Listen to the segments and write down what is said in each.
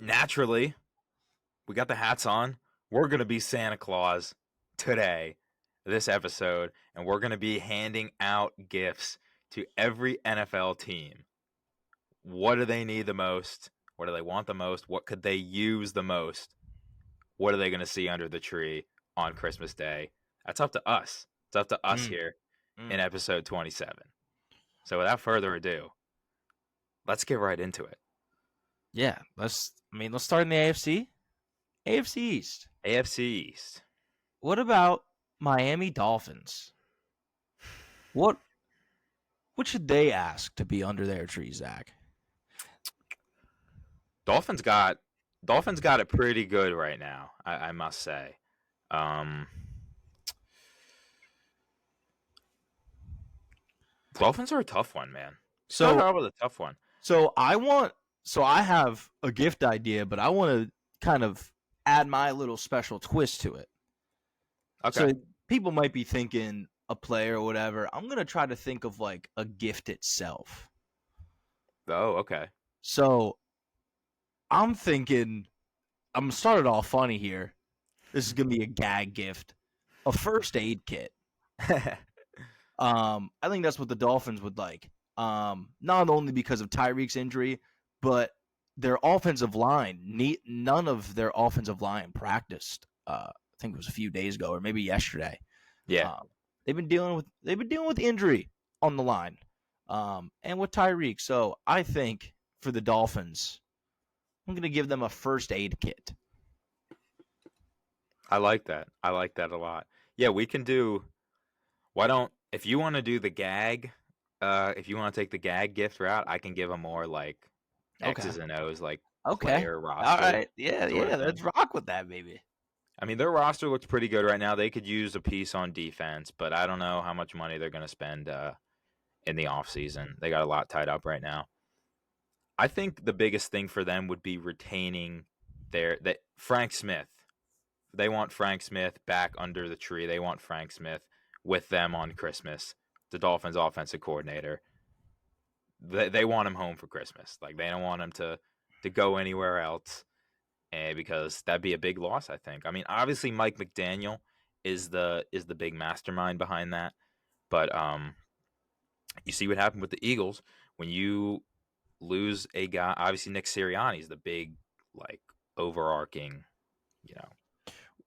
naturally, we got the hats on. We're going to be Santa Claus today, this episode, and we're going to be handing out gifts to every NFL team. What do they need the most? What do they want the most? What could they use the most? What are they going to see under the tree on Christmas Day? That's up to us. It's up to us here in episode 27. So without further ado, let's get right into it. Yeah, let's start in the AFC. AFC East. AFC East. What about Miami Dolphins? What should they ask to be under their tree, Zach? Dolphins got it pretty good right now, I must say. Dolphins are a tough one, man. So that was a tough one. So I have a gift idea, but I want to kind of add my little special twist to it. Okay. So people might be thinking a player or whatever. I'm going to try to think of like a gift itself. Oh, okay. So I'm thinking, I'm started off funny here. This is going to be a gag gift, a first aid kit. I think that's what the Dolphins would like. Not only because of Tyreek's injury, but their offensive line. None of their offensive line practiced. I think it was a few days ago, or maybe yesterday. Yeah, they've been dealing with injury on the line, and with Tyreek. So I think for the Dolphins, I'm going to give them a first aid kit. I like that. I like that a lot. Yeah, we can do. Why don't if you want to do the gag? If you want to take the gag gift route, I can give them more like X's and O's, like player roster. All right, yeah. Let's rock with that, baby. I mean, their roster looks pretty good right now. They could use a piece on defense, but I don't know how much money they're going to spend in the offseason. They got a lot tied up right now. I think the biggest thing for them would be retaining Frank Smith. They want Frank Smith back under the tree. They want Frank Smith with them on Christmas, the Dolphins offensive coordinator. They want him home for Christmas. Like, they don't want him to go anywhere else, because that'd be a big loss, I think. I mean, obviously Mike McDaniel is the big mastermind behind that, but you see what happened with the Eagles when you lose a guy. Obviously Nick Sirianni is the big, like, overarching,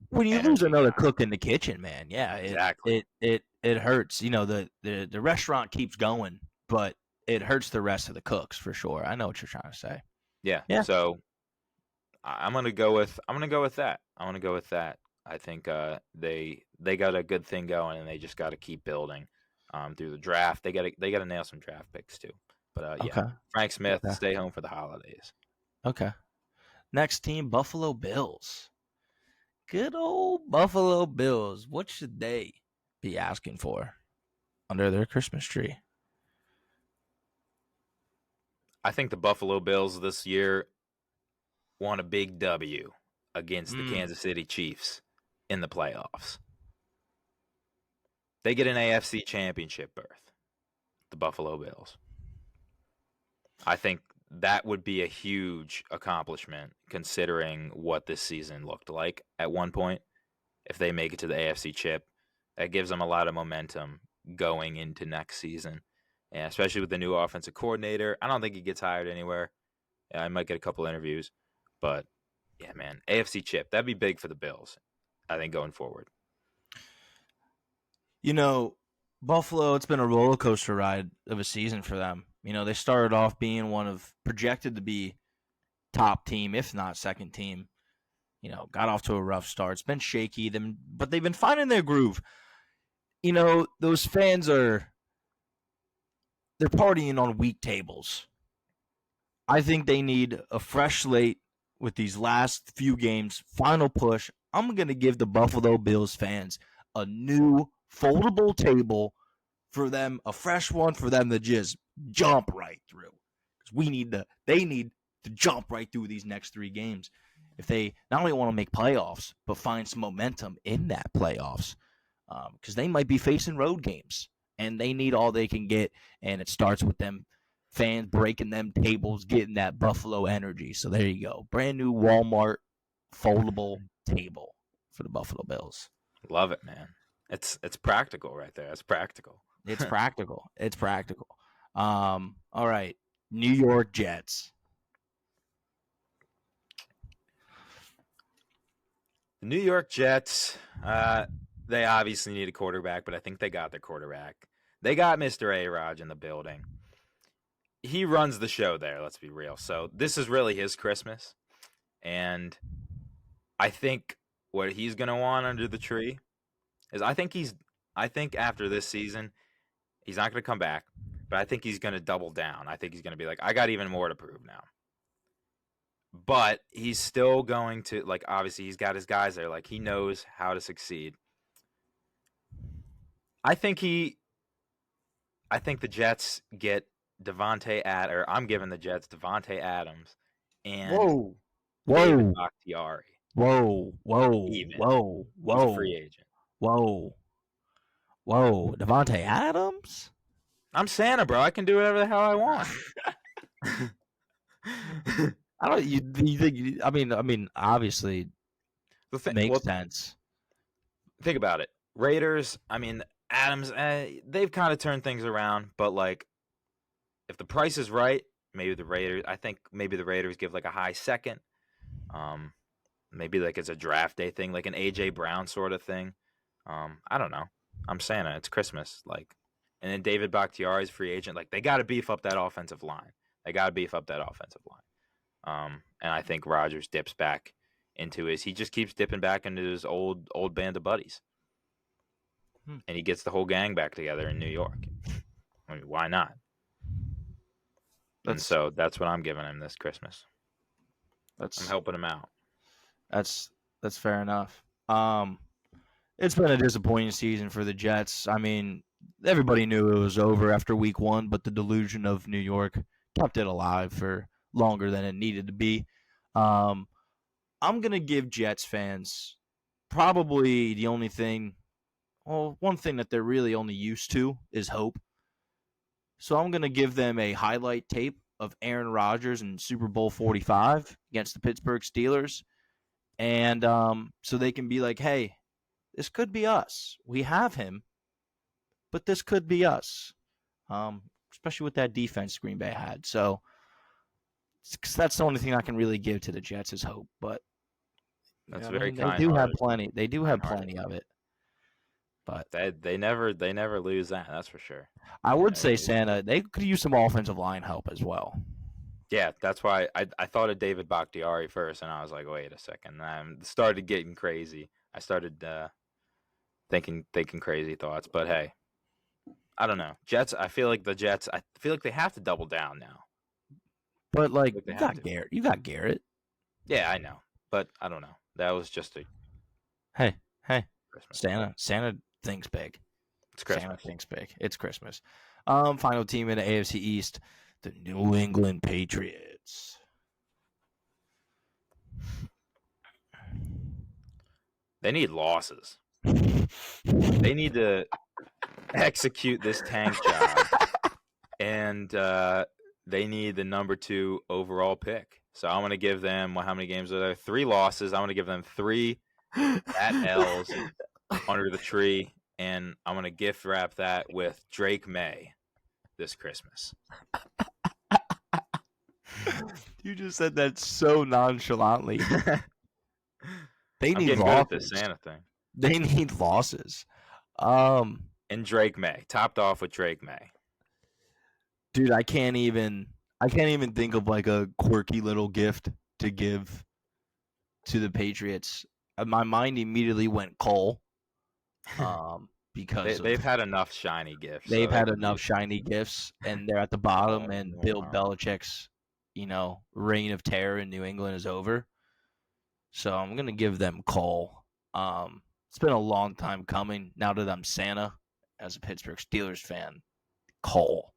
when you lose another cook in the kitchen, man, yeah, exactly. It hurts. The restaurant keeps going, but it hurts the rest of the cooks for sure. I know what you're trying to say. Yeah. So I'm gonna go with that. I think they got a good thing going, and they just got to keep building through the draft. They got to nail some draft picks too. But yeah, Frank Smith, stay home for the holidays. Okay. Next team, Buffalo Bills. Good old Buffalo Bills. What should they be asking for under their Christmas tree? I think the Buffalo Bills this year want a big W against the Kansas City Chiefs in the playoffs. They get an AFC championship berth, the Buffalo Bills. I think that would be a huge accomplishment considering what this season looked like at one point. If they make it to the AFC chip, that gives them a lot of momentum going into next season. And especially with the new offensive coordinator, I don't think he gets hired anywhere. I might get a couple interviews. But, yeah, man, AFC chip, that'd be big for the Bills, I think, going forward. Buffalo, it's been a roller coaster ride of a season for them. They started off being projected to be top team, if not second team. Got off to a rough start. It's been shaky, but they've been finding their groove. Those fans they're partying on weak tables. I think they need a fresh slate with these last few games. Final push. I'm going to give the Buffalo Bills fans a new foldable table for them, a fresh one for them to just jump right through. Because they need to jump right through these next 3 games if they not only want to make playoffs, but find some momentum in that playoffs. Because they might be facing road games, and they need all they can get, and it starts with them fans breaking them tables, getting that Buffalo energy. So there you go. Brand new Walmart foldable table for the Buffalo Bills. Love it, man. It's practical right there. It's practical. It's practical. It's practical. All right. New York Jets. The New York Jets, they obviously need a quarterback, but I think they got their quarterback. They got Mr. A-Rod in the building. He runs the show there, let's be real. So this is really his Christmas. And I think what he's going to want under the tree is I think after this season, he's not going to come back, but I think he's going to double down. I think he's going to be like, I got even more to prove now. But he's still going to, like, obviously he's got his guys there. Like, he knows how to succeed. I think the Jets get I'm giving the Jets Devontae Adams and David Bakhtiari. Whoa. He's a free agent. Whoa. Devontae Adams? I'm Santa, bro. I can do whatever the hell I want. I don't. You think? I mean, obviously, makes sense. Think about it. Raiders. I mean, Adams. They've kind of turned things around, but like, if the price is right, maybe the Raiders. I think maybe the Raiders give like a high second. Maybe like it's a draft day thing, like an AJ Brown sort of thing. I don't know. I'm Santa. It's Christmas. Like, and then David Bakhtiari's free agent. Like, they got to beef up that offensive line. And I think Rodgers dips back into he just keeps dipping back into his old band of buddies. And he gets the whole gang back together in New York. I mean, why not? And so that's what I'm giving him this Christmas. I'm helping him out. That's fair enough. It's been a disappointing season for the Jets. I mean, everybody knew it was over after week 1, but the delusion of New York kept it alive for longer than it needed to be. I'm going to give Jets fans probably the only thing, one thing that they're really only used to is hope. So I'm going to give them a highlight tape of Aaron Rodgers in Super Bowl 45 against the Pittsburgh Steelers. And so they can be like, hey, this could be us. We have him, but this could be us, especially with that defense Green Bay had. So that's the only thing I can really give to the Jets is hope. But that's very kind. They do have plenty. They do have plenty of it. But they never lose that. That's for sure. I would say Santa. They could use some offensive line help as well. Yeah, that's why I thought of David Bakhtiari first, and I was like, wait a second. I started getting crazy. I started thinking crazy thoughts. But hey, I don't know. Jets. I feel like they have to double down now. But like you got Garrett. You got Garrett. Yeah, I know. But I don't know. That was just a hey Christmas. Santa thinks big. It's Christmas. Santa thinks big. It's Christmas. Final team in the AFC East, the New England Patriots. They need losses. They need to execute this tank job, and they need the number 2 overall pick. So I'm going to give them, how many games are there? 3 losses. I'm going to give them 3 at L's under the tree, and I'm going to gift wrap that with Drake May this Christmas. You just said that so nonchalantly. They need losses. Good at the Santa thing. They need losses. And Drake May, topped off with Drake May. Dude, I can't even think of like a quirky little gift to give to the Patriots. My mind immediately went Cole. Because they've had enough shiny gifts. They've had enough shiny gifts, and they're at the bottom. And Bill Belichick's, reign of terror in New England is over. So I'm gonna give them Cole. It's been a long time coming. Now that I'm Santa, as a Pittsburgh Steelers fan, Cole.